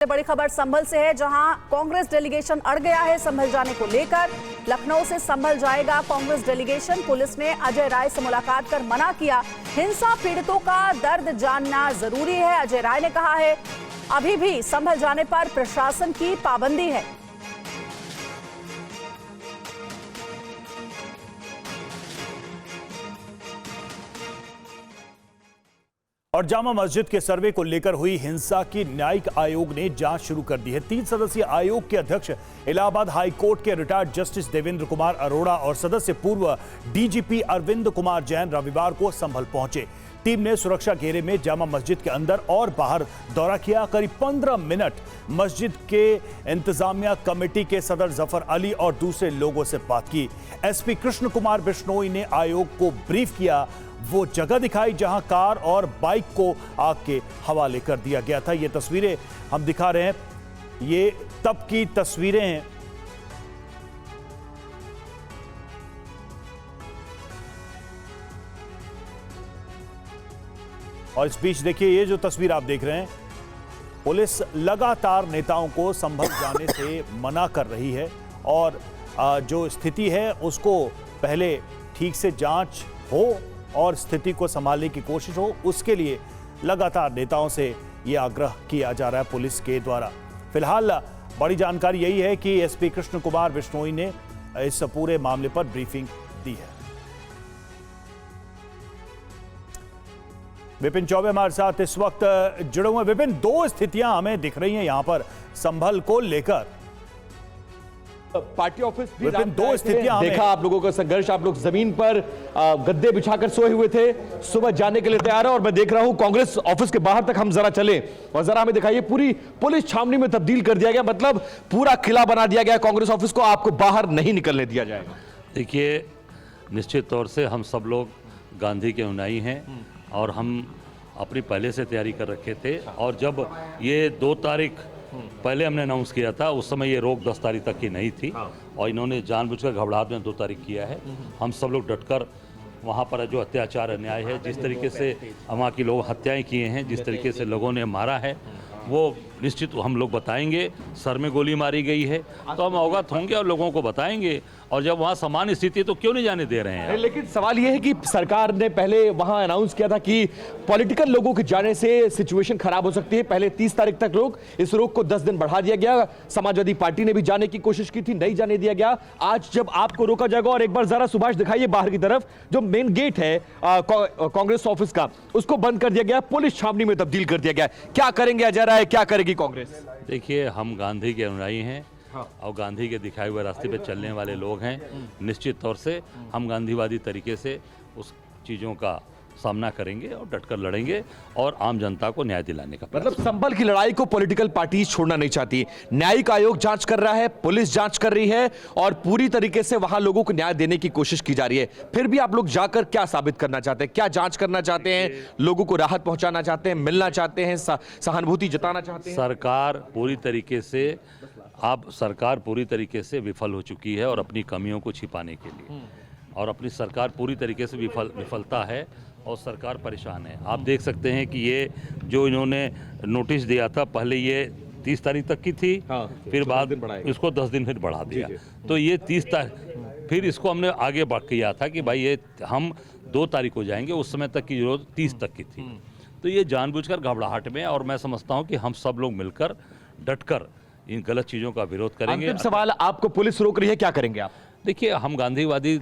बड़ी खबर संभल से है, जहां कांग्रेस डेलीगेशन अड़ गया है संभल जाने को लेकर। लखनऊ से संभल जाएगा कांग्रेस डेलीगेशन। पुलिस ने अजय राय से मुलाकात कर मना किया। हिंसा पीड़ितों का दर्द जानना जरूरी है, अजय राय ने कहा है। अभी भी संभल जाने पर प्रशासन की पाबंदी है। और जामा मस्जिद के सर्वे को लेकर हुई हिंसा की न्यायिक आयोग ने जांच शुरू कर दी है। 3 सदस्यीय आयोग के अध्यक्ष इलाहाबाद हाई कोर्ट के रिटायर्ड जस्टिस देवेंद्र कुमार अरोड़ा और सदस्य पूर्व डीजीपी अरविंद कुमार जैन रविवार को संभल पहुंचे। टीम ने सुरक्षा घेरे में जामा मस्जिद के अंदर और बाहर दौरा किया। करीब 15 मिनट मस्जिद के इंतजामिया कमेटी के सदर जफर अली और दूसरे लोगों से बात की। एसपी कृष्ण कुमार बिश्नोई ने आयोग को ब्रीफ किया। वो जगह दिखाई जहां कार और बाइक को आग के हवाले कर दिया गया था। ये तस्वीरें हम दिखा रहे हैं, ये तब की तस्वीरें हैं। और इस बीच देखिए, ये जो तस्वीर आप देख रहे हैं, पुलिस लगातार नेताओं को संभल जाने से मना कर रही है और जो स्थिति है उसको पहले ठीक से जांच हो और स्थिति को संभालने की कोशिश हो, उसके लिए लगातार नेताओं से यह आग्रह किया जा रहा है पुलिस के द्वारा। फिलहाल बड़ी जानकारी यही है कि एसपी कृष्ण कुमार बिश्नोई ने इस पूरे मामले पर ब्रीफिंग दी है। विपिन चौबे हमारे साथ इस वक्त जुड़े हुए। विपिन, 2 स्थितियां हमें दिख रही हैं यहां पर संभल को लेकर। पार्टी ऑफिस भी 2 स्थितियां देखा आप लोगों का संघर्ष। आप लोग जमीन पर गद्दे बिछाकर सोए हुए थे, सुबह जाने के लिए तैयार है। और मैं देख रहा हूं कांग्रेस ऑफिस के बाहर तक हम जरा चले और जरा हमें दिखाइए, पूरी पुलिस छावनी में तब्दील कर दिया गया। मतलब पूरा किला बना दिया गया कांग्रेस ऑफिस को, आपको बाहर नहीं निकलने दिया जाएगा। देखिए, निश्चित तौर से हम सब लोग गांधी के अनुयायी हैं और हम अपनी पहले से तैयारी कर रखे थे। और जब ये 2 तारीख पहले हमने अनाउंस किया था, उस समय ये रोक 10 तारीख तक की नहीं थी और इन्होंने जानबूझकर घबराहट में 2 तारीख किया है। हम सब लोग डटकर वहाँ पर जो अत्याचार अन्याय है, जिस तरीके से वहाँ की लोग हत्याएं किए हैं, जिस तरीके से लोगों ने मारा है, वो निश्चित हम लोग बताएंगे। सर में गोली मारी गई है तो हम अवगत होंगे और लोगों को बताएंगे। और जब वहाँ सामान्य स्थिति है तो क्यों नहीं जाने दे रहे हैं। लेकिन सवाल यह है कि सरकार ने पहले वहां अनाउंस किया था कि पॉलिटिकल लोगों के जाने से सिचुएशन खराब हो सकती है। पहले 30 तारीख तक रोक, इस रोक को 10 दिन बढ़ा दिया गया। समाजवादी पार्टी ने भी जाने की कोशिश की थी, नहीं जाने दिया गया। आज जब आपको रोका जाएगा, और एक बार जरा सुभाष दिखाइए बाहर की तरफ, जो मेन गेट है कांग्रेस ऑफिस का, उसको बंद कर दिया गया, पुलिस छावनी में तब्दील कर दिया गया। क्या करेंगे अजय राय, क्या करेगी कांग्रेस? देखिए, हम गांधी के अनुयायी हैं और गांधी के दिखाए हुए रास्ते पे चलने वाले लोग हैं। निश्चित तौर से हम गांधीवादी तरीके से उस चीज़ों का सामना करेंगे और डटकर लड़ेंगे और आम जनता को न्याय दिलाने का। मतलब संभल की लड़ाई को पॉलिटिकल पार्टी छोड़ना नहीं चाहती। न्यायिक आयोग जांच कर रहा है, पुलिस जांच कर रही है और पूरी तरीके से वहां लोगों को न्याय देने की कोशिश की जा रही है। फिर भी आप लोग जाकर क्या साबित करना चाहते हैं? क्या जांच करना चाहते हैं? लोगों को राहत पहुंचाना चाहते हैं, मिलना चाहते हैं, सहानुभूति जताना चाहते हैं? सरकार पूरी तरीके से विफल हो चुकी है और अपनी कमियों को छिपाने के लिए, और अपनी सरकार पूरी तरीके से विफलता है और सरकार परेशान है। आप देख सकते हैं कि ये जो इन्होंने नोटिस दिया था, पहले ये 30 तारीख तक की थी, फिर बाद इसको 10 दिन फिर बढ़ा दिया। तो ये 30 तारीख, फिर इसको हमने आगे बढ़ किया था कि भाई ये हम 2 तारीख को जाएंगे, उस समय तक की जरूरत 30 तक की थी। तो ये जानबूझकर घबराहट में, और मैं समझता हूँ कि हम सब लोग मिलकर डटकर इन गलत चीज़ों का विरोध करेंगे। अंतिम सवाल, आपको पुलिस रोक रही है, क्या करेंगे आप? देखिए, हम गांधीवादी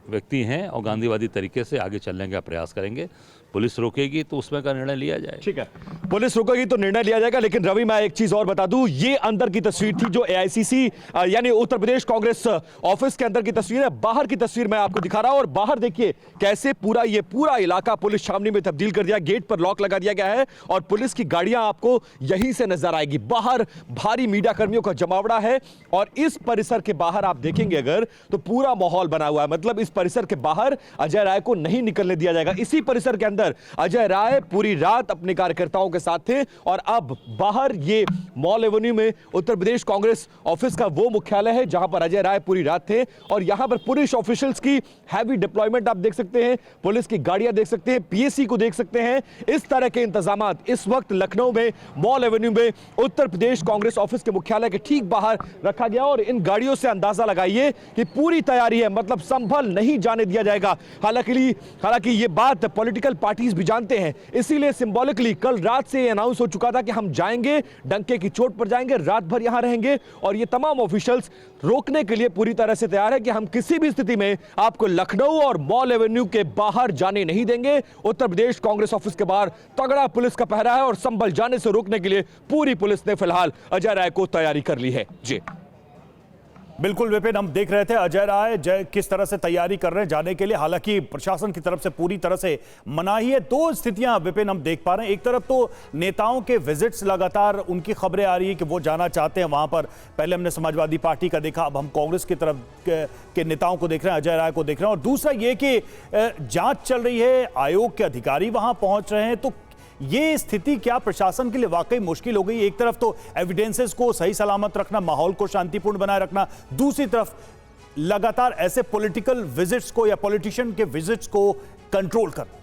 व्यक्ति हैं और गांधीवादी तरीके से आगे चलने का प्रयास करेंगे। पुलिस रोकेगी तो उसमें का निर्णय लिया जाएगा। ठीक है, पुलिस रोकेगी तो निर्णय लिया जाएगा। लेकिन रवि, मैं एक चीज और बता दूं, ये अंदर की तस्वीर थी जो एआईसीसी यानी उत्तर प्रदेश कांग्रेस ऑफिस के अंदर की तस्वीर है। बाहर की तस्वीर मैं आपको दिखा रहा हूं और बाहर देखिए कैसे ये पूरा इलाका पुलिस छावनी में तब्दील कर दिया, गेट पर लॉक लगा दिया गया है और पुलिस की गाड़ियां आपको यहीं से नजर आएगी। बाहर भारी मीडिया कर्मियों का जमावड़ा है और इस परिसर के बाहर आप देखेंगे अगर तो पूरा माहौल बना हुआ है। मतलब इस परिसर के बाहर अजय राय को नहीं निकलने दिया जाएगा। इसी परिसर के अंदर अंदर अजय राय पूरी रात अपने कार्यकर्ताओं के साथ थे और अब बाहर ये मॉल एवेन्यू में उत्तर प्रदेश कांग्रेस ऑफिस का वो मुख्यालय है जहां पर अजय राय पूरी रात थे और यहां पर पुलिस ऑफिशियल्स की हैवी डिप्लॉयमेंट आप देख सकते हैं, पुलिस की गाड़ियां देख सकते हैं, पीएसी को देख सकते हैं। इस तरह के इंतजामात इस वक्त लखनऊ में मॉल एवेन्यू में उत्तर प्रदेश कांग्रेस ऑफिस के मुख्यालय के ठीक बाहर रखा गया और इन गाड़ियों से अंदाजा लगाइए कि पूरी तैयारी है, मतलब संभल नहीं जाने दिया जाएगा। हालांकि ये बात पॉलिटिकल पार्टीज भी जानते हैं, इसीलिए सिंबॉलिकली कल रात से अनाउंस हो चुका था कि हम जाएंगे, डंके की चोट पर जाएंगे, रात भर यहां रहेंगे और ये तमाम ऑफिशियल्स रोकने के लिए पूरी तरह से तैयार है कि हम किसी भी स्थिति में आपको लखनऊ और मॉल एवेन्यू के बाहर जाने नहीं देंगे। उत्तर प्रदेश कांग्रेस ऑफिस के बाहर तगड़ा पुलिस का पहरा है और संभल जाने से रोकने के लिए पूरी पुलिस ने फिलहाल अजय राय को तैयारी कर ली है। जी बिल्कुल विपिन, हम देख रहे थे अजय राय किस तरह से तैयारी कर रहे हैं जाने के लिए। हालांकि प्रशासन की तरफ से पूरी तरह से मनाही है। दो स्थितियां विपिन हम देख पा रहे हैं, एक तरफ तो नेताओं के विजिट्स, लगातार उनकी खबरें आ रही है कि वो जाना चाहते हैं वहां पर। पहले हमने समाजवादी पार्टी का देखा, अब हम कांग्रेस की तरफ के नेताओं को देख रहे हैं, अजय राय को देख रहे हैं। और दूसरा ये कि जांच चल रही है, आयोग के अधिकारी वहां पहुंच रहे हैं, तो ये स्थिति क्या प्रशासन के लिए वाकई मुश्किल हो गई? एक तरफ तो एविडेंसेस को सही सलामत रखना, माहौल को शांतिपूर्ण बनाए रखना, दूसरी तरफ लगातार ऐसे पॉलिटिकल विजिट्स को या पॉलिटिशियन के विजिट्स को कंट्रोल करना।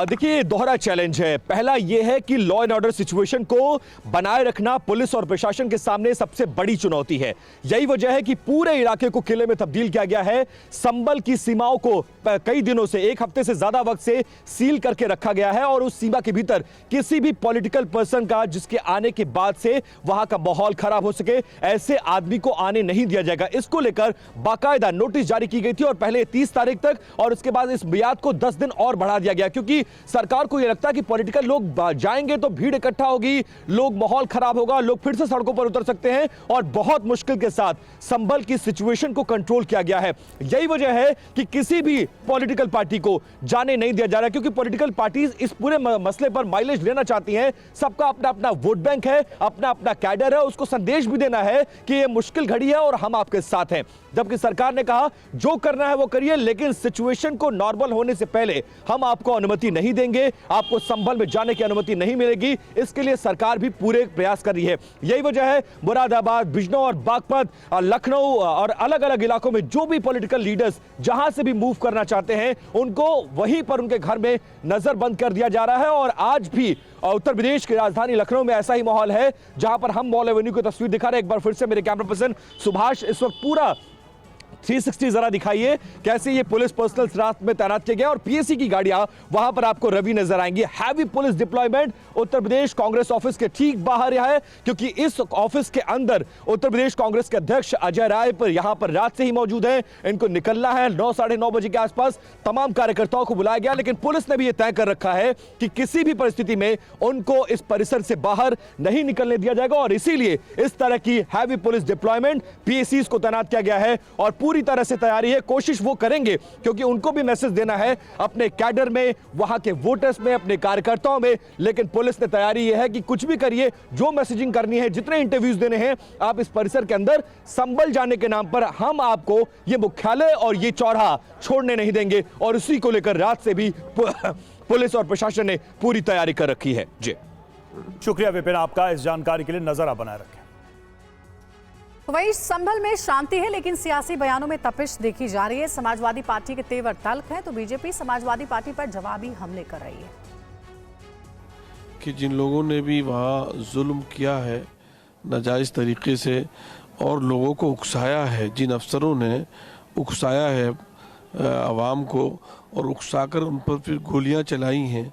देखिए, दोहरा चैलेंज है। पहला यह है कि लॉ एंड ऑर्डर सिचुएशन को बनाए रखना पुलिस और प्रशासन के सामने सबसे बड़ी चुनौती है। यही वजह है कि पूरे इलाके को किले में तब्दील किया गया है। संभल की सीमाओं को कई दिनों से, एक हफ्ते से ज्यादा वक्त से सील करके रखा गया है और उस सीमा के भीतर किसी भी पॉलिटिकल पर्सन का, जिसके आने के बाद से वहां का माहौल खराब हो सके, ऐसे आदमी को आने नहीं दिया जाएगा। इसको लेकर बाकायदा नोटिस जारी की गई थी और पहले 30 तारीख तक और उसके बाद इस मियाद को 10 दिन और बढ़ा दिया गया, क्योंकि सरकार को यह लगता है कि पॉलिटिकल लोग जाएंगे तो भीड़ इकट्ठा होगी, लोग, माहौल खराब होगा, लोग फिर से सड़कों पर उतर सकते हैं और बहुत मुश्किल के साथ संभल की सिचुएशन को कंट्रोल किया गया है। यही वजह है कि किसी भी पॉलिटिकल पार्टी को जाने नहीं दिया जा रहा, क्योंकि पॉलिटिकल पार्टीज इस पूरे मसले पर माइलेज लेना चाहती हैं। सबका अपना अपना वोट बैंक है, अपना अपना कैडर है, उसको संदेश भी देना है कि यह मुश्किल घड़ी है और हम आपके साथ हैं। जबकि सरकार ने कहा जो करना है वो करिए, लेकिन सिचुएशन को नॉर्मल होने से पहले हम आपको अनुमति नहीं देंगे, आपको संभल में जाने की अनुमति नहीं मिलेगी। इसके लिए सरकार भी पूरे प्रयास कर रही है। यही वजह है मुरादाबाद, बिजनौर, बागपत, लखनऊ और अलग अलग इलाकों में जो भी पॉलिटिकल लीडर्स जहां से भी मूव करना चाहते हैं, उनको वहीं पर उनके घर में नजर बंद कर दिया जा रहा है। और आज भी उत्तर प्रदेश की राजधानी लखनऊ में ऐसा ही माहौल है, जहां पर हम मॉल एवेन्यू की तस्वीर दिखा रहे हैं। एक बार फिर से मेरे कैमरा पर्सन सुभाष इस वक्त पूरा 360 जरा दिखाइए कैसे ये पुलिस पर्सनल रात में तैनात किए गए और पीएसी की गाड़ियां वहां पर आपको रवि नजर आएंगी। Heavy police deployment Uttar Pradesh Congress office के ठीक बाहर है, क्योंकि इस ऑफिस के अंदर उत्तर प्रदेश कांग्रेस के अध्यक्ष अजय राय पर यहां पर रात से ही मौजूद हैं। इनको निकलना है 9, साढ़े 9 बजे के आसपास। तमाम कार्यकर्ताओं को बुलाया गया, लेकिन पुलिस ने भी यह तय कर रखा है कि किसी भी परिस्थिति में उनको इस परिसर से बाहर नहीं निकलने दिया जाएगा और इसीलिए इस तरह की हैवी पुलिस डिप्लॉयमेंट, पीएसीज को तैनात किया गया है और पूरी तरह से तैयारी है। कोशिश वो करेंगे क्योंकि उनको भी मैसेज देना है अपने कैडर में, वहां के वोटर्स में, अपने कार्यकर्ताओं में। लेकिन पुलिस ने तैयारी यह है कि कुछ भी करिए, जो मैसेजिंग करनी है, जितने इंटरव्यूज देने हैं, आप इस परिसर के अंदर संभल जाने के नाम पर हम आपको ये मुख्यालय और ये चौराहा छोड़ने नहीं देंगे। और उसी को लेकर रात से भी पुलिस और प्रशासन ने पूरी तैयारी कर रखी है। जी शुक्रिया विपिन आपका इस जानकारी के लिए। नजर आप बनाए रखें। वहीं संभल में शांति है, लेकिन सियासी बयानों में तपिश देखी जा रही है। समाजवादी पार्टी के तेवर तल्ख हैं, तो बीजेपी समाजवादी पार्टी पर जवाबी हमले कर रही है। कि जिन लोगों ने भी वहाँ जुल्म किया है नाजायज़ तरीके से और लोगों को उकसाया है, जिन अफसरों ने उकसाया है आवाम को और उकसाकर उन पर फिर गोलियाँ चलाई हैं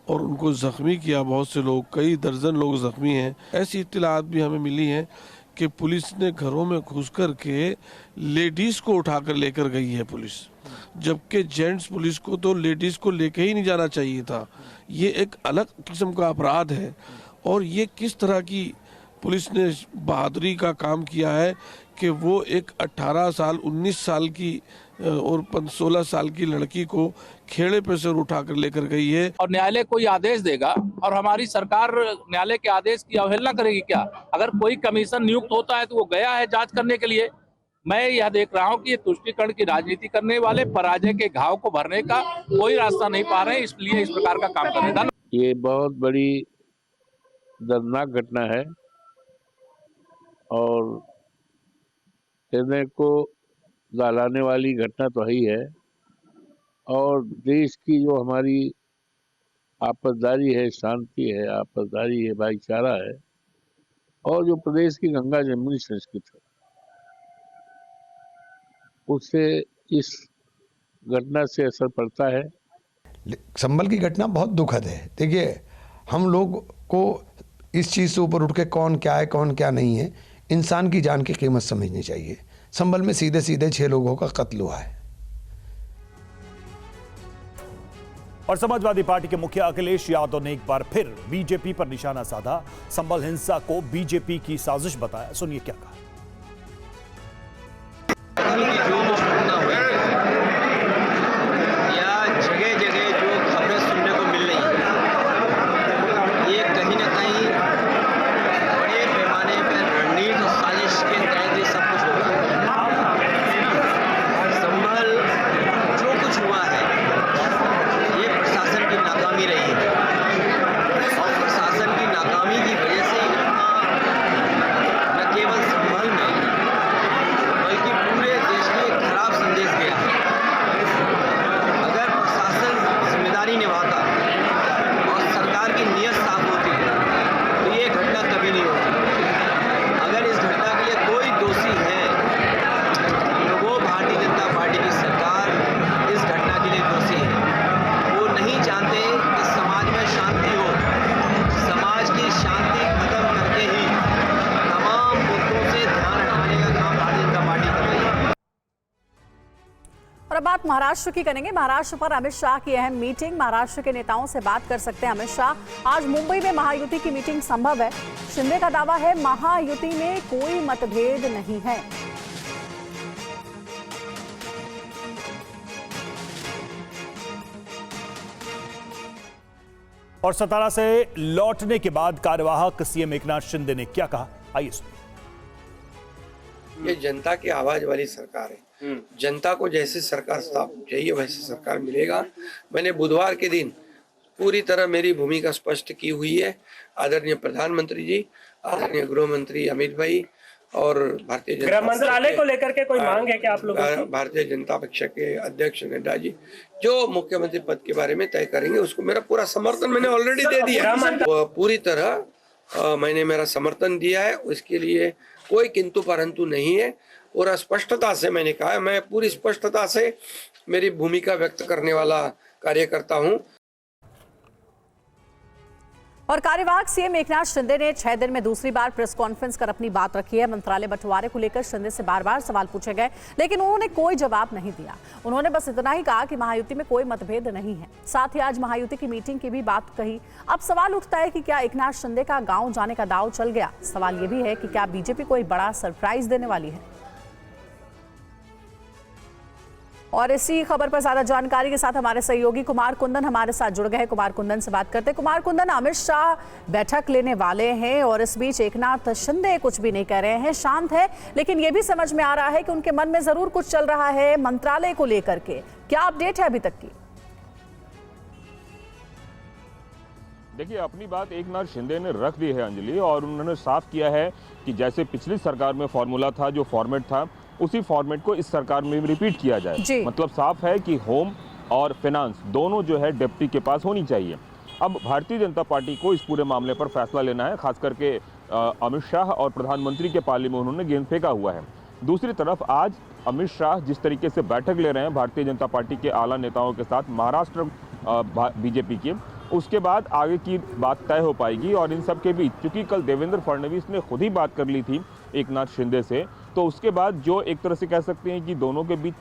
और उनको ज़ख्मी किया, बहुत से लोग, कई दर्जन लोग ज़ख्मी हैं। ऐसी इत्तलात भी हमें मिली हैं कि पुलिस ने घरों में घुस कर के लेडीज़ को उठाकर लेकर गई है पुलिस, जबकि जेंट्स पुलिस को तो लेडीज़ को लेके ही नहीं जाना चाहिए था। ये एक अलग किस्म का अपराध है और ये किस तरह की पुलिस ने बहादुरी का काम किया है कि वो एक 18 साल, 19 साल की और 16 साल की लड़की को खेड़े पे से उठाकर लेकर गई है। और न्यायालय कोई आदेश देगा और हमारी सरकार न्यायालय के आदेश की अवहेलना करेगी क्या? अगर कोई कमीशन नियुक्त होता है तो वो गया है जांच करने के लिए, मैं यह देख रहा हूं कि ये तुष्टीकरण की राजनीति करने वाले पराजय के घाव को भरने का कोई रास्ता नहीं पा रहे हैं, इसलिए इस प्रकार का काम कर रहे हैं। ये बहुत बड़ी दर्दनाक घटना है और हृदय को दहलाने वाली घटना तो ही है, और देश की जो हमारी आपसदारी है, शांति है, आपसदारी है, भाईचारा है, और जो प्रदेश की गंगा जमुनी संस्कृति है, उससे इस घटना से असर पड़ता है। संभल की घटना बहुत दुखद है। देखिए, हम लोग को इस चीज़ से ऊपर उठ के कौन क्या है कौन क्या नहीं है, इंसान की जान की कीमत समझनी चाहिए। संभल में सीधे सीधे 6 लोगों का कत्ल हुआ है। और समाजवादी पार्टी के मुखिया अखिलेश यादव ने एक बार फिर बीजेपी पर निशाना साधा। संभल हिंसा को बीजेपी की साजिश बताया। सुनिए क्या कहा। जगह जगह जो खबरें सुनने को मिल रही हैं, ये कहीं ना कहीं बड़े पैमाने पर रणनीति और साजिश के तहत ये सब कुछ हो रहा है। संभल जो कुछ हुआ है, ये प्रशासन की नाकामी रही है, और प्रशासन की नाकामी की वजह से न केवल संभल में बल्कि पूरे देश में एक खराब संदेश गया है। निभाता और सरकार की नीयत साफ होती तो ये घटना कभी नहीं होती। अगर इस घटना के लिए कोई दोषी है तो वो भारतीय जनता पार्टी की सरकार इस घटना के लिए दोषी है। वो नहीं चाहते कि समाज में शांति हो। समाज की शांति खत्म करके ही तमाम मुद्दों से ध्यान हटाने का काम भारतीय जनता पार्टी कर रही है। और अब बात महाराष्ट्र की करेंगे। महाराष्ट्र पर अमित शाह की अहम मीटिंग। महाराष्ट्र के नेताओं से बात कर सकते हैं अमित शाह। आज मुंबई में महायुति की मीटिंग संभव है। शिंदे का दावा है महायुति में कोई मतभेद नहीं है। और सतारा से लौटने के बाद कार्यवाहक सीएम एकनाथ शिंदे ने क्या कहा, आइए सुनिए। ये जनता की आवाज वाली सरकार है। जनता को जैसे सरकार चाहिए वैसे सरकार मिलेगा। मैंने बुधवार के दिन पूरी तरह मेरी भूमिका स्पष्ट की हुई है। आदरणीय प्रधानमंत्री जी, आदरणीय गृह मंत्री अमित भाई और भारतीय जनता मंत्रालय को लेकर के कोई मांग है क्या आप लोगों की? भारतीय जनता पक्ष के अध्यक्ष नड्डा जी जो मुख्यमंत्री पद के बारे में तय करेंगे, उसको मेरा पूरा समर्थन मैंने ऑलरेडी दे दिया। पूरी तरह मैंने मेरा समर्थन दिया है। उसके लिए कोई किंतु परंतु नहीं है। पूरा स्पष्टता से मैंने कहा है, मैं पूरी स्पष्टता से मेरी भूमिका व्यक्त करने वाला कार्यकर्ता हूं। और कार्यवाहक सीएम एकनाथ शिंदे ने 6 दिन में दूसरी बार प्रेस कॉन्फ्रेंस कर अपनी बात रखी है। मंत्रालय बंटवारे को लेकर शिंदे से बार-बार सवाल पूछे गए, लेकिन उन्होंने कोई जवाब नहीं दिया। उन्होंने बस इतना ही कहा कि महायुति में कोई मतभेद नहीं है। साथ ही आज महायुति की मीटिंग की भी बात कही। अब सवाल उठता है कि क्या एकनाथ शिंदे का गांव जाने का दांव चल गया? सवाल ये भी है कि क्या बीजेपी कोई बड़ा सरप्राइज देने वाली है? और इसी खबर पर ज्यादा जानकारी के साथ हमारे सहयोगी कुमार कुंदन हमारे साथ जुड़ गए। कुमार कुंदन से बात करते हैं। कुमार कुंदन, अमित शाह बैठक लेने वाले हैं और इस बीच एकनाथ शिंदे कुछ भी नहीं कह रहे हैं, शांत है, लेकिन यह भी समझ में आ रहा है कि उनके मन में जरूर कुछ चल रहा है मंत्रालय को लेकर के। क्या अपडेट है अभी तक की? देखिए, अपनी बात एकनाथ शिंदे ने रख दी है अंजलि, और उन्होंने साफ किया है कि जैसे पिछली सरकार में फॉर्मूला था, जो फॉर्मेट था, उसी फॉर्मेट को इस सरकार में रिपीट किया जाए। मतलब साफ है कि होम और फाइनेंस दोनों जो है डिप्टी के पास होनी चाहिए। अब भारतीय जनता पार्टी को इस पूरे मामले पर फैसला लेना है। खास करके अमित शाह और प्रधानमंत्री के पाले में उन्होंने गेंद फेंका हुआ है। दूसरी तरफ आज अमित शाह जिस तरीके से बैठक ले रहे हैं भारतीय जनता पार्टी के आला नेताओं के साथ महाराष्ट्र बीजेपी के, उसके बाद आगे की बात तय हो पाएगी। और इन सब के बीच चूंकि कल देवेंद्र फडणवीस ने खुद ही बात कर ली थी एकनाथ शिंदे से, तो उसके बाद जो एक तरह से कह सकते हैं कि दोनों के बीच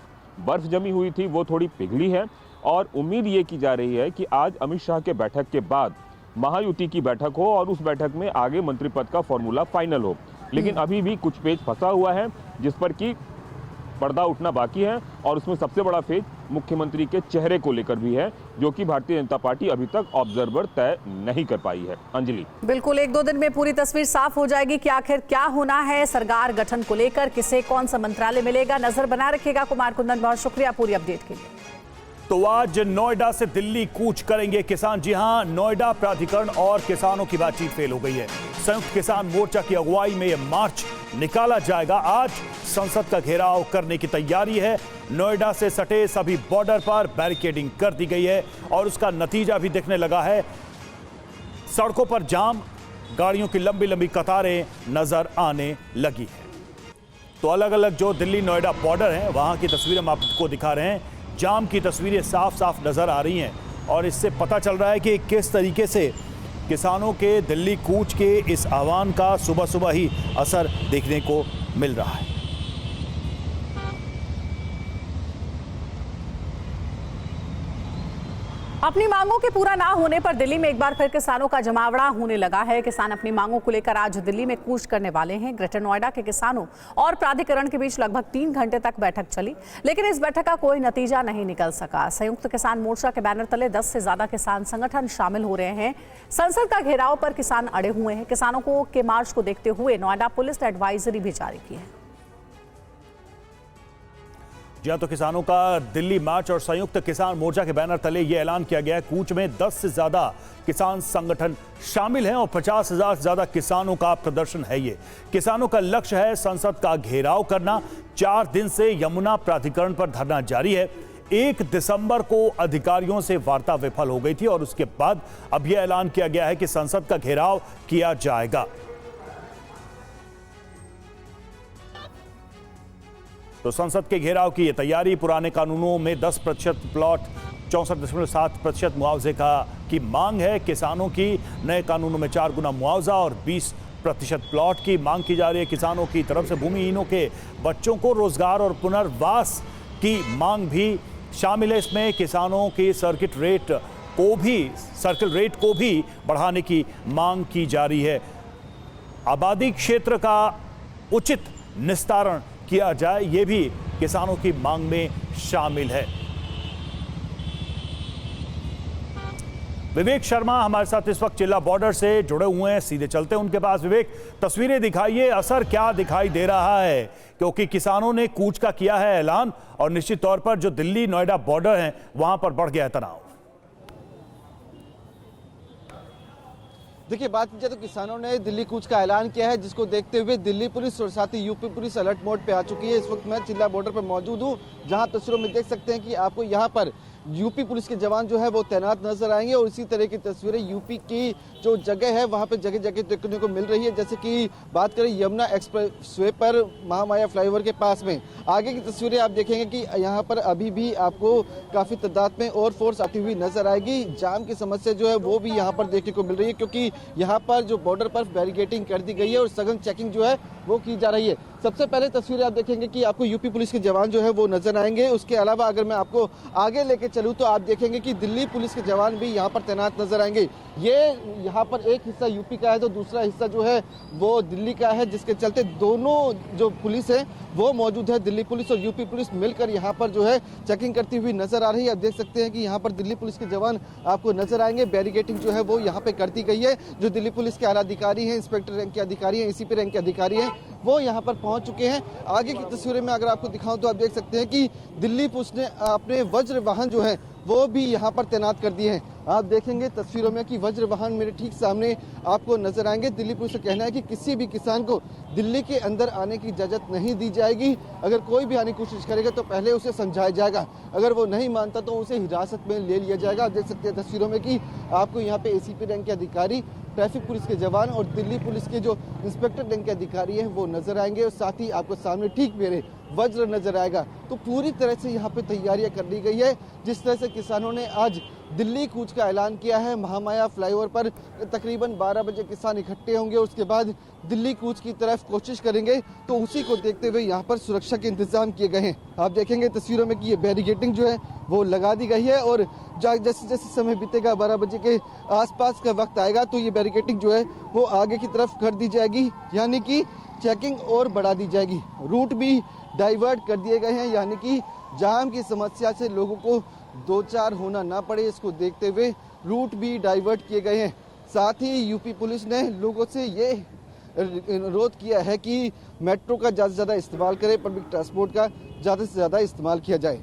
बर्फ जमी हुई थी वो थोड़ी पिघली है। और उम्मीद ये की जा रही है कि आज अमित शाह के बैठक के बाद महायुति की बैठक हो और उस बैठक में आगे मंत्री पद का फॉर्मूला फाइनल हो। लेकिन अभी भी कुछ पेच फंसा हुआ है जिस पर कि पर्दा उठना बाकी है, और उसमें सबसे बड़ा पेच मुख्यमंत्री के चेहरे को लेकर भी है, जो कि भारतीय जनता पार्टी अभी तक ऑब्जर्वर तय नहीं कर पाई है। अंजलि, बिल्कुल 1-2 दिन में पूरी तस्वीर साफ हो जाएगी कि आखिर क्या होना है सरकार गठन को लेकर, किसे कौन सा मंत्रालय मिलेगा। नजर बना रखिएगा। कुमार कुंदन, बहुत शुक्रिया पूरी अपडेट के लिए। तो आज नोएडा से दिल्ली कूच करेंगे किसान। जी हां, नोएडा प्राधिकरण और किसानों की बातचीत फेल हो गई है। संयुक्त किसान मोर्चा की अगुवाई में यह मार्च निकाला जाएगा। आज संसद का घेराव करने की तैयारी है। नोएडा से सटे सभी बॉर्डर पर बैरिकेडिंग कर दी गई है और उसका नतीजा भी दिखने लगा है। सड़कों पर जाम, गाड़ियों की लंबी लंबी कतारें नजर आने लगी है। तो अलग अलग जो दिल्ली नोएडा बॉर्डर है वहां की तस्वीरें हम आपको दिखा रहे हैं। जाम की तस्वीरें साफ साफ नजर आ रही हैं और इससे पता चल रहा है कि किस तरीके से किसानों के दिल्ली कूच के इस आह्वान का सुबह सुबह ही असर देखने को मिल रहा है। अपनी मांगों के पूरा ना होने पर दिल्ली में एक बार फिर किसानों का जमावड़ा होने लगा है। किसान अपनी मांगों को लेकर आज दिल्ली में कूच करने वाले हैं। ग्रेटर नोएडा के किसानों और प्राधिकरण के बीच लगभग 3 घंटे तक बैठक चली, लेकिन इस बैठक का कोई नतीजा नहीं निकल सका। संयुक्त किसान मोर्चा के बैनर तले 10 से ज्यादा किसान संगठन शामिल हो रहे हैं। संसद का घेराव पर किसान अड़े हुए हैं। किसानों को के मार्च को देखते हुए नोएडा पुलिस ने एडवाइजरी भी जारी की है। जी तो किसानों का दिल्ली मार्च और संयुक्त किसान मोर्चा के बैनर तले यह ऐलान किया गया है। कूच में 10 से ज्यादा किसान संगठन शामिल हैं और 50,000 से ज्यादा किसानों का प्रदर्शन है। ये किसानों का लक्ष्य है संसद का घेराव करना। 4 दिन से यमुना प्राधिकरण पर धरना जारी है। 1 दिसंबर को अधिकारियों से वार्ता विफल हो गई थी और उसके बाद अब यह ऐलान किया गया है कि संसद का घेराव किया जाएगा। तो संसद के घेराव की यह तैयारी। पुराने कानूनों में 10% प्लॉट 64.7% मुआवजे की मांग है किसानों की। नए कानूनों में 4 गुना मुआवजा और 20% प्लॉट की मांग की जा रही है किसानों की तरफ से। भूमिहीनों के बच्चों को रोजगार और पुनर्वास की मांग भी शामिल है इसमें। किसानों की सर्किल रेट को भी बढ़ाने की मांग की जा रही है। आबादी क्षेत्र का उचित निस्तारण किया जाए, यह भी किसानों की मांग में शामिल है। विवेक शर्मा हमारे साथ इस वक्त चिल्ला बॉर्डर से जुड़े हुए हैं, सीधे चलते हैं उनके पास। विवेक, तस्वीरें दिखाइए, असर क्या दिखाई दे रहा है? क्योंकि किसानों ने कूच का किया है ऐलान और निश्चित तौर पर जो दिल्ली नोएडा बॉर्डर है वहां पर बढ़ गया है तनाव। देखिए, बात की जाए तो किसानों ने दिल्ली कूच का ऐलान किया है, जिसको देखते हुए दिल्ली पुलिस और साथ ही यूपी पुलिस अलर्ट मोड पे आ चुकी है। इस वक्त मैं चिल्ला बॉर्डर पर मौजूद हूँ, जहां तस्वीरों में देख सकते हैं कि आपको यहाँ पर यूपी पुलिस के जवान जो है वो तैनात नजर आएंगे और इसी तरह की तस्वीरें यूपी की जो जगह है वहाँ पे जगह जगह देखने को मिल रही है। जैसे कि बात करें यमुना एक्सप्रेसवे पर महामाया फ्लाईओवर के पास में, आगे की तस्वीरें आप देखेंगे कि यहाँ पर अभी भी आपको काफी तादाद में और फोर्स आती हुई नजर आएगी। जाम की समस्या जो है वो भी यहाँ पर देखने को मिल रही है, क्योंकि यहाँ पर जो बॉर्डर पर बैरिकेडिंग कर दी गई है और सघन चेकिंग जो है वो की जा रही है। सबसे पहले तस्वीरें आप देखेंगे कि आपको यूपी पुलिस के जवान जो है वो नजर आएंगे। उसके अलावा अगर मैं आपको आगे लेके चलूं तो आप देखेंगे कि दिल्ली पुलिस के जवान भी यहाँ पर तैनात नजर आएंगे। ये यहाँ पर एक हिस्सा यूपी का है तो दूसरा हिस्सा जो है वो दिल्ली का है, जिसके चलते दोनों जो पुलिस है वो मौजूद है। दिल्ली पुलिस और यूपी पुलिस मिलकर यहाँ पर जो है चेकिंग करती हुई नजर आ रही है। आप देख सकते हैं कि यहाँ पर दिल्ली पुलिस के जवान आपको नजर आएंगे। बैरिकेडिंग जो है वो यहाँ पे कर दी गई है। जो दिल्ली पुलिस के आला अधिकारी हैं, इंस्पेक्टर रैंक के अधिकारी हैं, एसीपी रैंक के अधिकारी हैं, वो यहाँ पर पहुंच चुके हैं। आगे की तस्वीरें में अगर आपको दिखाऊं तो आप देख सकते हैं कि दिल्ली पुलिस ने अपने वज्र वाहन जो है वो भी यहाँ पर तैनात कर दिए हैं। आप देखेंगे तस्वीरों में कि वज्र वाहन मेरे ठीक सामने आपको नजर आएंगे। दिल्ली पुलिस का कहना है कि किसी भी किसान को दिल्ली के अंदर आने की इजाजत नहीं दी जाएगी। अगर कोई भी आने की कोशिश करेगा तो पहले उसे समझाया जाएगा, अगर वो नहीं मानता तो उसे हिरासत में ले लिया जाएगा। आप देख सकते हैं तस्वीरों में कि आपको यहाँ पे एसीपी रैंक के अधिकारी, ट्रैफिक पुलिस के जवान और दिल्ली पुलिस के जो इंस्पेक्टर रैंक के अधिकारी हैं वो नजर आएंगे और साथ ही आपको सामने ठीक मेरे वज्र नजर आएगा। तो पूरी तरह से यहाँ पे तैयारियां कर ली गई है। जिस तरह से किसानों ने आज दिल्ली कूच का ऐलान किया है, महामाया फ्लाईओवर पर तकरीबन 12 बजे किसान इकट्ठे होंगे, उसके बाद दिल्ली कूच की तरफ कोशिश करेंगे। तो उसी को देखते हुए यहाँ पर सुरक्षा के इंतजाम किए गए हैं। आप देखेंगे तस्वीरों में कि ये बैरिकेडिंग जो है वो लगा दी गई है और जैसे जैसे समय बीतेगा 12 बजे के आसपास का वक्त आएगा तो ये बैरिकेडिंग जो है वो आगे की तरफ कर दी जाएगी, यानी कि चेकिंग और बढ़ा दी जाएगी। रूट भी डाइवर्ट कर दिए गए हैं, यानी कि जाम की समस्या से लोगों को दो चार होना ना पड़े, इसको देखते हुए रूट भी डाइवर्ट किए गए हैं। साथ ही यूपी पुलिस ने लोगों से ये अनुरोध किया है कि मेट्रो का ज़्यादा से ज़्यादा इस्तेमाल करें, पब्लिक ट्रांसपोर्ट का ज़्यादा से ज़्यादा इस्तेमाल किया जाए।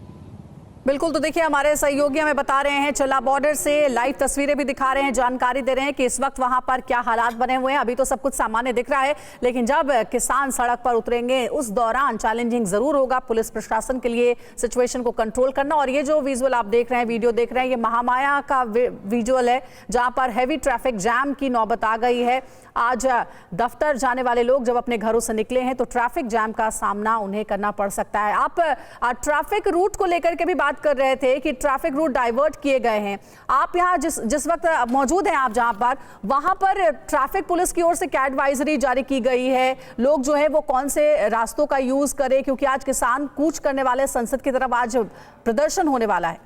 बिल्कुल, तो देखिए हमारे सहयोगी हमें बता रहे हैं, चिल्ला बॉर्डर से लाइव तस्वीरें भी दिखा रहे हैं, जानकारी दे रहे हैं कि इस वक्त वहां पर क्या हालात बने हुए हैं। अभी तो सब कुछ सामान्य दिख रहा है, लेकिन जब किसान सड़क पर उतरेंगे उस दौरान चैलेंजिंग जरूर होगा पुलिस प्रशासन के लिए सिचुएशन को कंट्रोल करना। और ये जो विजुअल आप देख रहे हैं, वीडियो देख रहे हैं, ये महामाया का विजुअल है जहां पर हैवी ट्रैफिक जैम की नौबत आ गई है। आज दफ्तर जाने वाले लोग जब अपने घरों से निकले हैं तो ट्रैफिक जैम का सामना उन्हें करना पड़ सकता है। आप ट्रैफिक रूट को लेकर के भी बात कर रहे थे कि ट्रैफिक रूट डाइवर्ट किए गए हैं। आप यहाँ जिस वक्त मौजूद हैं, आप जहां पर, वहां पर ट्रैफिक पुलिस की ओर से क्या एडवाइजरी जारी की गई है? लोग जो है वो कौन से रास्तों का यूज करें, क्योंकि आज किसान कूच करने वाले, संसद की तरफ आज प्रदर्शन होने वाला है।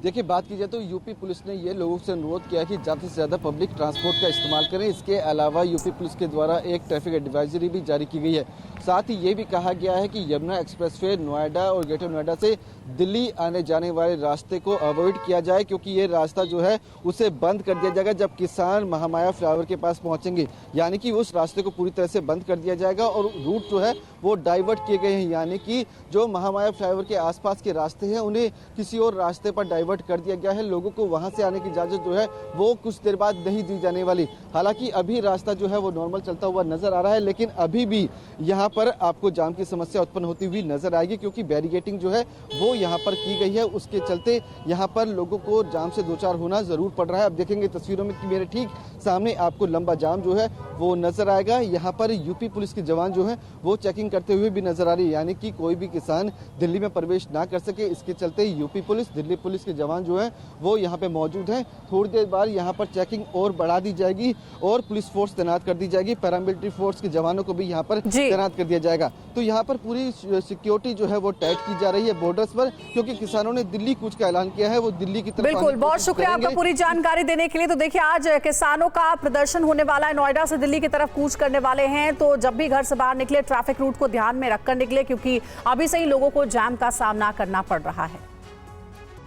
देखिए, बात की जाए तो यूपी पुलिस ने ये लोगों से अनुरोध किया कि ज़्यादा से ज़्यादा पब्लिक ट्रांसपोर्ट का इस्तेमाल करें। इसके अलावा यूपी पुलिस के द्वारा एक ट्रैफिक एडवाइजरी भी जारी की गई है। साथ ही ये भी कहा गया है कि यमुना एक्सप्रेसवे नोएडा और ग्रेटर नोएडा से दिल्ली आने जाने वाले रास्ते को अवॉइड किया जाए, क्योंकि ये रास्ता जो है उसे बंद कर दिया जाएगा जब किसान महामाया फ्लाईओवर के पास पहुंचेंगे। यानी कि उस रास्ते को पूरी तरह से बंद कर दिया जाएगा और रूट जो है वो डाइवर्ट किए गए हैं। यानी कि जो महामाया फ्लाईओवर के आसपास के रास्ते हैं उन्हें किसी और रास्ते पर डाइवर्ट कर दिया गया है। लोगों को वहां से आने की इजाजत जो है वो कुछ देर बाद नहीं दी जाने वाली। हालांकि अभी रास्ता जो है वो नॉर्मल चलता हुआ नजर आ रहा है, लेकिन अभी भी यहाँ पर आपको जाम की समस्या उत्पन्न होती हुई नजर आएगी, क्योंकि बैरिकेटिंग जो है वो यहाँ पर की गई है। उसके चलते यहाँ पर लोगों को जाम से दो चार होना जरूर पड़ रहा है। अब देखेंगे तस्वीरों में कि मेरे ठीक सामने आपको लंबा जाम जो है वो नजर आएगा। यहाँ पर यूपी पुलिस के जवान जो है वो चेकिंग करते हुए भी नजर आ रही है, यानी कि कोई भी किसान दिल्ली में प्रवेश ना कर सके। इसके चलते यूपी पुलिस, दिल्ली पुलिस के जवान जो है वो यहाँ पे मौजूद हैं। थोड़ी देर बाद यहाँ पर चेकिंग और बढ़ा दी जाएगी और पुलिस फोर्स तैनात कर दी जाएगी। पैरामिलिट्री फोर्स के जवानों को भी यहाँ पर तैनात कर दिया जाएगा। तो यहाँ पर पूरी सिक्योरिटी जो है वो टाइट की जा रही है बॉर्डर्स पर, क्योंकि किसानों ने दिल्ली कूच का ऐलान किया है, वो दिल्ली की तरफ। बिल्कुल, बहुत शुक्रिया आपका पूरी जानकारी देने के लिए। तो देखिए, आज किसानों का प्रदर्शन होने वाला है, नोएडा से दिल्ली की तरफ कूच करने वाले हैं। तो जब भी घर से बाहर निकले ट्रैफिक रूट को ध्यान में रखकर निकले, क्योंकि अभी से ही लोगों को जाम का सामना करना पड़ रहा है।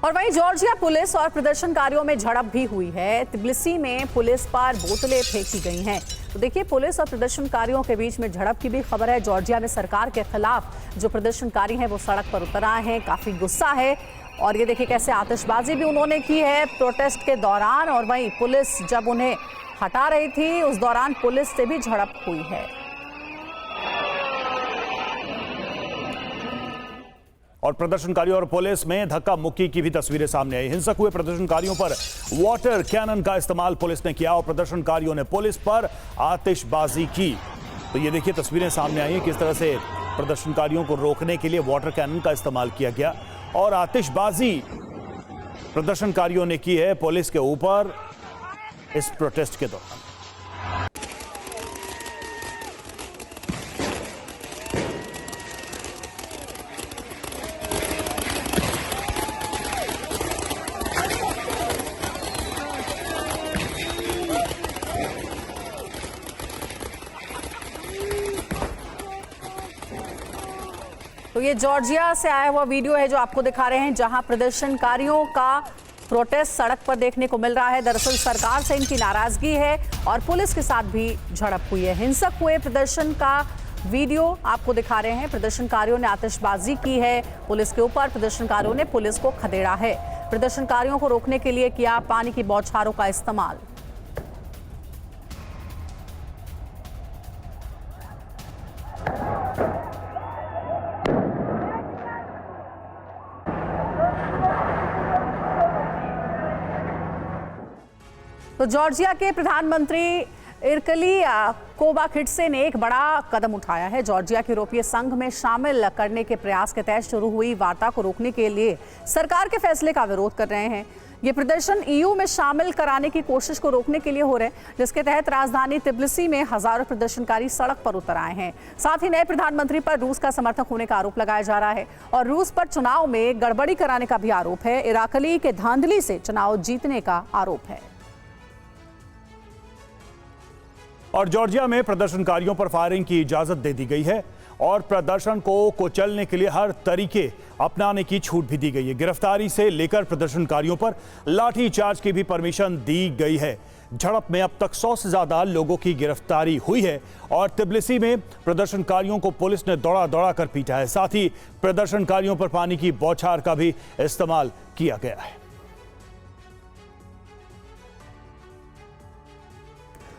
और वहीं जॉर्जिया पुलिस और प्रदर्शनकारियों में झड़प भी हुई है। तिब्लिसी में पुलिस पर बोतलें फेंकी गई हैं। तो देखिए, पुलिस और प्रदर्शनकारियों के बीच में झड़प की भी खबर है। जॉर्जिया में सरकार के खिलाफ जो प्रदर्शनकारी हैं वो सड़क पर उतर आए हैं, काफी गुस्सा है। और ये देखिए कैसे आतिशबाजी भी उन्होंने की है प्रोटेस्ट के दौरान। और वहीं पुलिस जब उन्हें हटा रही थी उस दौरान पुलिस से भी झड़प हुई है। और प्रदर्शनकारियों और पुलिस में धक्का मुक्की की भी तस्वीरें सामने आई। हिंसक हुए प्रदर्शनकारियों पर वाटर कैनन का इस्तेमाल पुलिस ने किया और प्रदर्शनकारियों ने पुलिस पर आतिशबाजी की। तो ये देखिए तस्वीरें सामने आई हैं किस तरह से प्रदर्शनकारियों को रोकने के लिए वाटर कैनन का इस्तेमाल किया गया और आतिशबाजी प्रदर्शनकारियों ने की है पुलिस के ऊपर इस प्रोटेस्ट के दौरान। तो ये जॉर्जिया से आया हुआ वीडियो है जो आपको दिखा रहे हैं, जहां प्रदर्शनकारियों का प्रोटेस्ट सड़क पर देखने को मिल रहा है। दरअसल सरकार से इनकी नाराजगी है और पुलिस के साथ भी झड़प हुई है। हिंसक हुए प्रदर्शन का वीडियो आपको दिखा रहे हैं। प्रदर्शनकारियों ने आतिशबाजी की है पुलिस के ऊपर, प्रदर्शनकारियों ने पुलिस को खदेड़ा है। प्रदर्शनकारियों को रोकने के लिए किया पानी की बौछारों का इस्तेमाल। तो जॉर्जिया के प्रधानमंत्री इरकली कोबाखिडसे ने एक बड़ा कदम उठाया है। जॉर्जिया के यूरोपीय संघ में शामिल करने के प्रयास के तहत शुरू हुई वार्ता को रोकने के लिए सरकार के फैसले का विरोध कर रहे हैं। ये प्रदर्शन ईयू में शामिल कराने की कोशिश को रोकने के लिए हो रहे हैं, जिसके तहत राजधानी तिब्लिसी में हजारों प्रदर्शनकारी सड़क पर उतर आए हैं। साथ ही नए प्रधानमंत्री पर रूस का समर्थक होने का आरोप लगाया जा रहा है और रूस पर चुनाव में गड़बड़ी कराने का भी आरोप है। इराकली के धांधली से चुनाव जीतने का आरोप है। और जॉर्जिया में प्रदर्शनकारियों पर फायरिंग की इजाजत दे दी गई है और प्रदर्शन को कुचलने के लिए हर तरीके अपनाने की छूट भी दी गई है। गिरफ्तारी से लेकर प्रदर्शनकारियों पर लाठीचार्ज की भी परमिशन दी गई है। झड़प में अब तक 100 से ज्यादा लोगों की गिरफ्तारी हुई है और तिब्लिसी में प्रदर्शनकारियों को पुलिस ने दौड़ा दौड़ा कर पीटा है। साथ ही प्रदर्शनकारियों पर पानी की बौछार का भी इस्तेमाल किया गया है।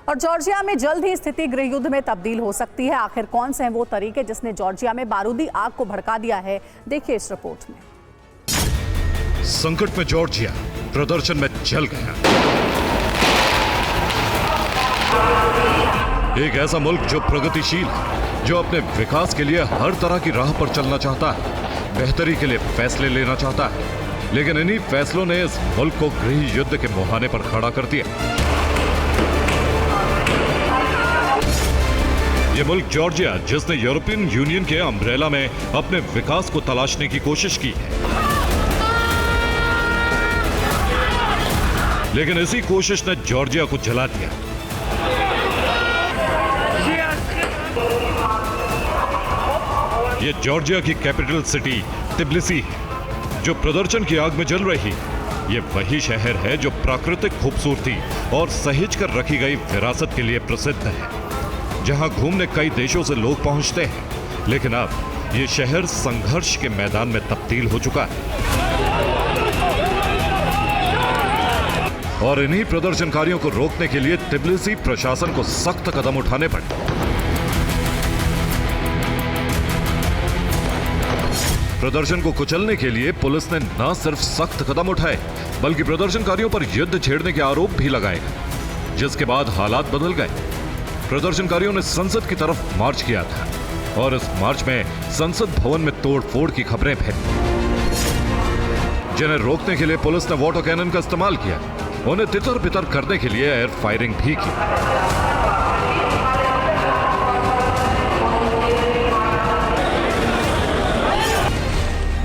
और जॉर्जिया में जल्द ही स्थिति गृह युद्ध में तब्दील हो सकती है। आखिर कौन से हैं वो तरीके जिसने जॉर्जिया में बारूदी आग को भड़का दिया है, देखिए इस रिपोर्ट में। संकट में जॉर्जिया प्रदर्शन में जल गया। एक ऐसा मुल्क जो प्रगतिशील है, जो अपने विकास के लिए हर तरह की राह पर चलना चाहता है, बेहतरी के लिए फैसले लेना चाहता है, लेकिन इन्हीं फैसलों ने इस मुल्क को गृह युद्ध के मुहाने पर खड़ा कर दिया। ये मुल्क जॉर्जिया, जिसने यूरोपियन यूनियन के अम्ब्रेला में अपने विकास को तलाशने की कोशिश की है, लेकिन इसी कोशिश ने जॉर्जिया को जला दिया। ये जॉर्जिया की कैपिटल सिटी तिब्लिसी है, जो प्रदर्शन की आग में जल रही। ये वही शहर है जो प्राकृतिक खूबसूरती और सहेज कर रखी गई विरासत के लिए प्रसिद्ध है, जहां घूमने कई देशों से लोग पहुंचते हैं। लेकिन अब ये शहर संघर्ष के मैदान में तब्दील हो चुका है और इन्हीं प्रदर्शनकारियों को रोकने के लिए तिब्लिसी प्रशासन को सख्त कदम उठाने पड़े। प्रदर्शन को कुचलने के लिए पुलिस ने न सिर्फ सख्त कदम उठाए, बल्कि प्रदर्शनकारियों पर युद्ध छेड़ने के आरोप भी लगाए, जिसके बाद हालात बदल गए। प्रदर्शनकारियों ने संसद की तरफ मार्च किया था और इस मार्च में संसद भवन में तोड़फोड़ की खबरें फैली, जिन्हें रोकने के लिए पुलिस ने वाटर कैनन का इस्तेमाल किया। उन्हें तितर बितर करने के लिए एयर फायरिंग भी की।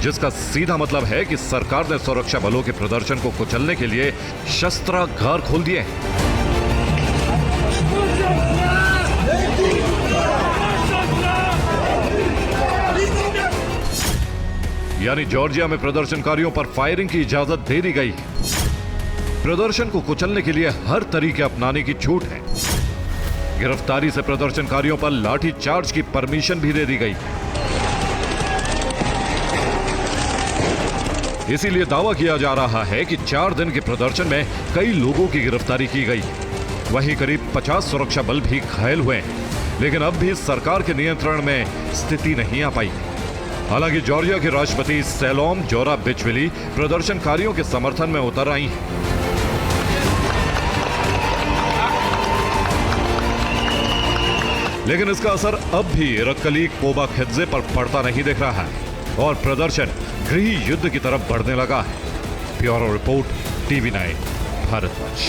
जिसका सीधा मतलब है कि सरकार ने सुरक्षा बलों के प्रदर्शन को कुचलने के लिए शस्त्रागार खोल दिए। यानी जॉर्जिया में प्रदर्शनकारियों पर फायरिंग की इजाजत दे दी गई। प्रदर्शन को कुचलने के लिए हर तरीके अपनाने की छूट है। गिरफ्तारी से प्रदर्शनकारियों पर लाठीचार्ज की परमिशन भी दे दी गई। इसीलिए दावा किया जा रहा है कि 4 दिन के प्रदर्शन में कई लोगों की गिरफ्तारी की गई। वहीं करीब 50 सुरक्षा बल भी घायल हुए हैं, लेकिन अब भी सरकार के नियंत्रण में स्थिति नहीं आ पाई। हालांकि जॉर्जिया के राष्ट्रपति सैलोम जोराबिचविली प्रदर्शनकारियों के समर्थन में उतर आई हैं। लेकिन इसका असर अब भी इरक्कली कोबाखेड्जे पर पड़ता नहीं दिख रहा है और प्रदर्शन गृह युद्ध की तरफ बढ़ने लगा है। Bureau report, TV9 Bharatvarsh.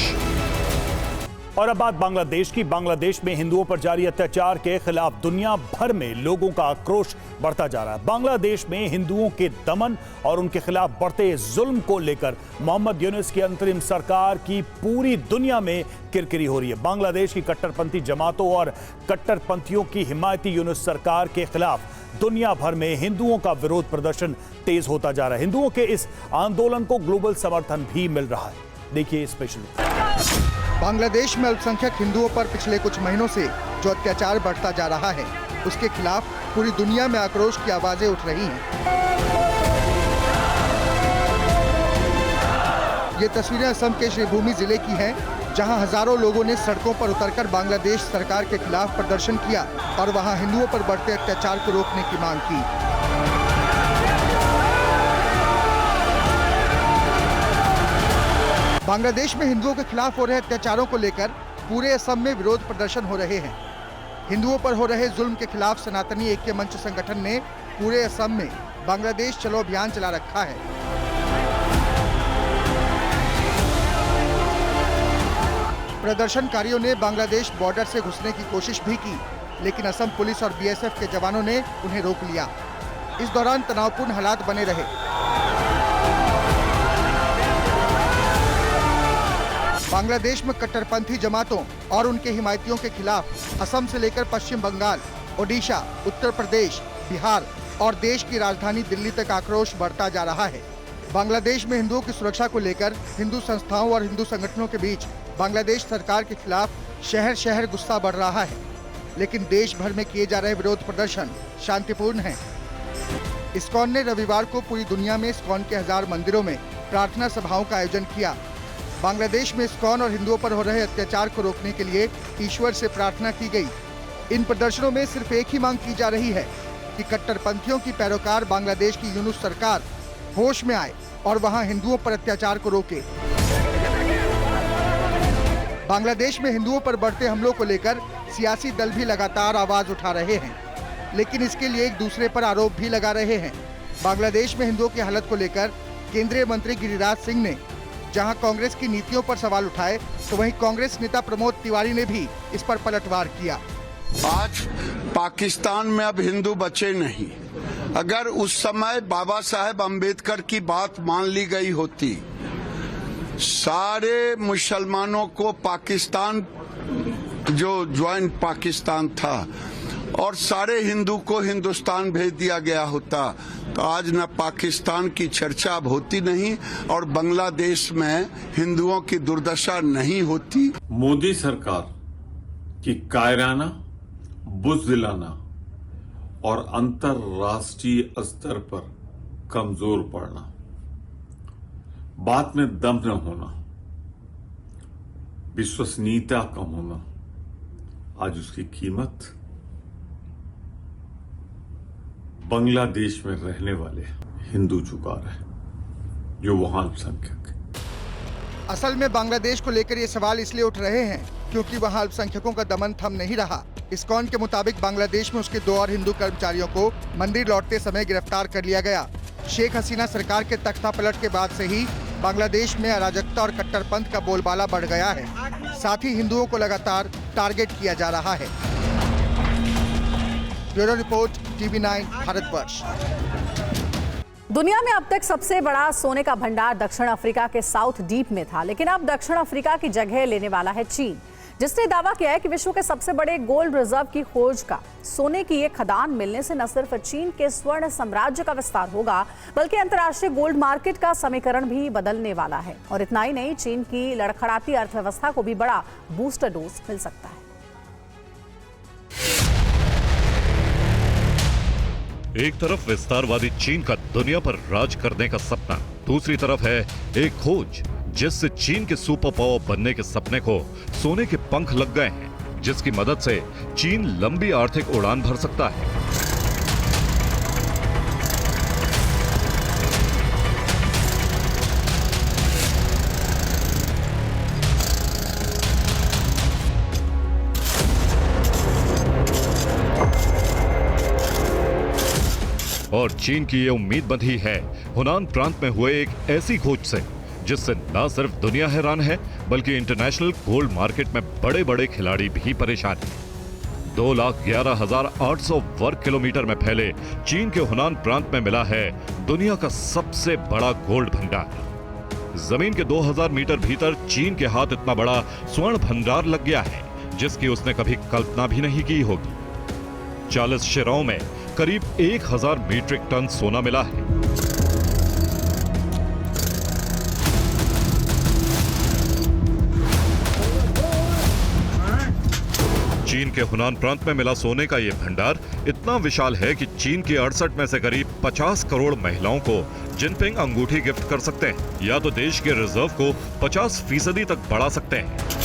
और अब बात बांग्लादेश की। बांग्लादेश में हिंदुओं पर जारी अत्याचार के खिलाफ दुनिया भर में लोगों का आक्रोश बढ़ता जा रहा है। बांग्लादेश में हिंदुओं के दमन और उनके खिलाफ बढ़ते जुल्म को लेकर मोहम्मद यूनुस की अंतरिम सरकार की पूरी दुनिया में किरकिरी हो रही है। बांग्लादेश की कट्टरपंथी जमातों और कट्टरपंथियों की हिमायती यूनुस सरकार के खिलाफ दुनिया भर में हिंदुओं का विरोध प्रदर्शन तेज होता जा रहा है। हिंदुओं के इस आंदोलन को ग्लोबल समर्थन भी मिल रहा है। देखिए स्पेशल। बांग्लादेश में अल्पसंख्यक हिंदुओं पर पिछले कुछ महीनों से जो अत्याचार बढ़ता जा रहा है, उसके खिलाफ पूरी दुनिया में आक्रोश की आवाजें उठ रही हैं। ये तस्वीरें असम के श्रीभूमि जिले की हैं, जहां हजारों लोगों ने सड़कों पर उतरकर बांग्लादेश सरकार के खिलाफ प्रदर्शन किया और वहां हिंदुओं पर बढ़ते अत्याचार को रोकने की मांग की। बांग्लादेश में हिंदुओं के खिलाफ हो रहे अत्याचारों को लेकर पूरे असम में विरोध प्रदर्शन हो रहे हैं। हिंदुओं पर हो रहे जुल्म के खिलाफ सनातनी ऐक्य मंच संगठन ने पूरे असम में बांग्लादेश चलो अभियान चला रखा है। प्रदर्शनकारियों ने बांग्लादेश बॉर्डर से घुसने की कोशिश भी की, लेकिन असम पुलिस और BSF के जवानों ने उन्हें रोक लिया। इस दौरान तनावपूर्ण हालात बने रहे। बांग्लादेश में कट्टरपंथी जमातों और उनके हिमायतियों के खिलाफ असम से लेकर पश्चिम बंगाल ओडिशा, उत्तर प्रदेश, बिहार और देश की राजधानी दिल्ली तक आक्रोश बढ़ता जा रहा है। बांग्लादेश में हिंदुओं की सुरक्षा को लेकर हिंदू संस्थाओं और हिंदू संगठनों के बीच बांग्लादेश सरकार के खिलाफ शहर शहर गुस्सा बढ़ रहा है, लेकिन देश भर में किए जा रहे विरोध प्रदर्शन शांतिपूर्ण हैं। इस्कॉन ने रविवार को पूरी दुनिया में इस्कॉन के 1000 मंदिरों में प्रार्थना सभाओं का आयोजन किया। बांग्लादेश में इस्कॉन और हिंदुओं पर हो रहे अत्याचार को रोकने के लिए ईश्वर से प्रार्थना की गई। इन प्रदर्शनों में सिर्फ एक ही मांग की जा रही है कि कट्टरपंथियों की पैरोकार बांग्लादेश की यूनुस सरकार होश में आए और वहां हिंदुओं पर अत्याचार को रोके। बांग्लादेश में हिंदुओं पर बढ़ते हमलों को लेकर सियासी दल भी लगातार आवाज उठा रहे हैं, लेकिन इसके लिए एक दूसरे पर आरोप भी लगा रहे हैं। बांग्लादेश में हिंदुओं की हालत को लेकर केंद्रीय मंत्री गिरिराज सिंह ने जहां कांग्रेस की नीतियों पर सवाल उठाए, तो वहीं कांग्रेस नेता प्रमोद तिवारी ने भी इस पर पलटवार किया। आज पाकिस्तान में अब हिंदू बचे नहीं। अगर उस समय बाबा साहेब अम्बेडकर की बात मान ली गई होती, सारे मुसलमानों को पाकिस्तान जो ज्वाइंट पाकिस्तान था और सारे हिंदू को हिंदुस्तान भेज दिया गया होता, तो आज न पाकिस्तान की चर्चा अब होती नहीं और बांग्लादेश में हिंदुओं की दुर्दशा नहीं होती। मोदी सरकार की कायराना, बुज़दिलाना और अंतर्राष्ट्रीय स्तर पर कमजोर पड़ना, बात में दम न होना, विश्वसनीयता कम होना, आज उसकी कीमत बांग्लादेश में रहने वाले हिंदू चुका रहे, जो वहां अल्पसंख्यक है। असल में बांग्लादेश को लेकर ये सवाल इसलिए उठ रहे हैं क्योंकि वहां अल्पसंख्यकों का दमन थम नहीं रहा। इस्कॉन के मुताबिक बांग्लादेश में उसके 2 और हिंदू कर्मचारियों को मंदिर लौटते समय गिरफ्तार कर लिया गया। शेख हसीना सरकार के तख्ता पलट के बाद से ही बांग्लादेश में अराजकता और कट्टरपंथ का बोलबाला बढ़ गया है। साथ ही हिंदुओं को लगातार टारगेट किया जा रहा है। Bureau report, TV9 Bharatvarsh. दुनिया में अब तक सबसे बड़ा सोने का भंडार दक्षिण अफ्रीका के साउथ डीप में था, लेकिन अब दक्षिण अफ्रीका की जगह लेने वाला है चीन, जिसने दावा किया है कि विश्व के सबसे बड़े गोल्ड रिजर्व की खोज का सोने की ये खदान मिलने से न सिर्फ चीन के स्वर्ण साम्राज्य का विस्तार होगा, बल्कि अंतर्राष्ट्रीय गोल्ड मार्केट का समीकरण भी बदलने वाला है। और इतना ही नहीं, चीन की लड़खड़ाती अर्थव्यवस्था को भी बड़ा बूस्टर डोज मिल सकता है। एक तरफ विस्तारवादी चीन का दुनिया पर राज करने का सपना, दूसरी तरफ है एक खोज जिससे चीन के सुपर पावर बनने के सपने को सोने के पंख लग गए हैं, जिसकी मदद से चीन लंबी आर्थिक उड़ान भर सकता है। और चीन की ये उम्मीद बंधी है हुनान प्रांत में हुए एक ऐसी खोज से जिससे न सिर्फ दुनिया हैरान है, बल्कि इंटरनेशनल गोल्ड मार्केट में बड़े बड़े खिलाड़ी भी परेशान हैं। 2,11,800 वर्ग किलोमीटर में फैले चीन के हुनान प्रांत में मिला है दुनिया का सबसे बड़ा गोल्ड भंडार। जमीन के 2000 मीटर भीतर चीन के हाथ इतना बड़ा स्वर्ण भंडार लग गया है, जिसकी उसने कभी कल्पना भी नहीं की होगी। 40 शिराओं में करीब 1000 मीट्रिक टन सोना मिला है। चीन के हुनान प्रांत में मिला सोने का यह भंडार इतना विशाल है कि चीन की 68 में से करीब 50 करोड़ महिलाओं को जिनपिंग अंगूठी गिफ्ट कर सकते हैं, या तो देश के रिजर्व को 50% तक बढ़ा सकते हैं।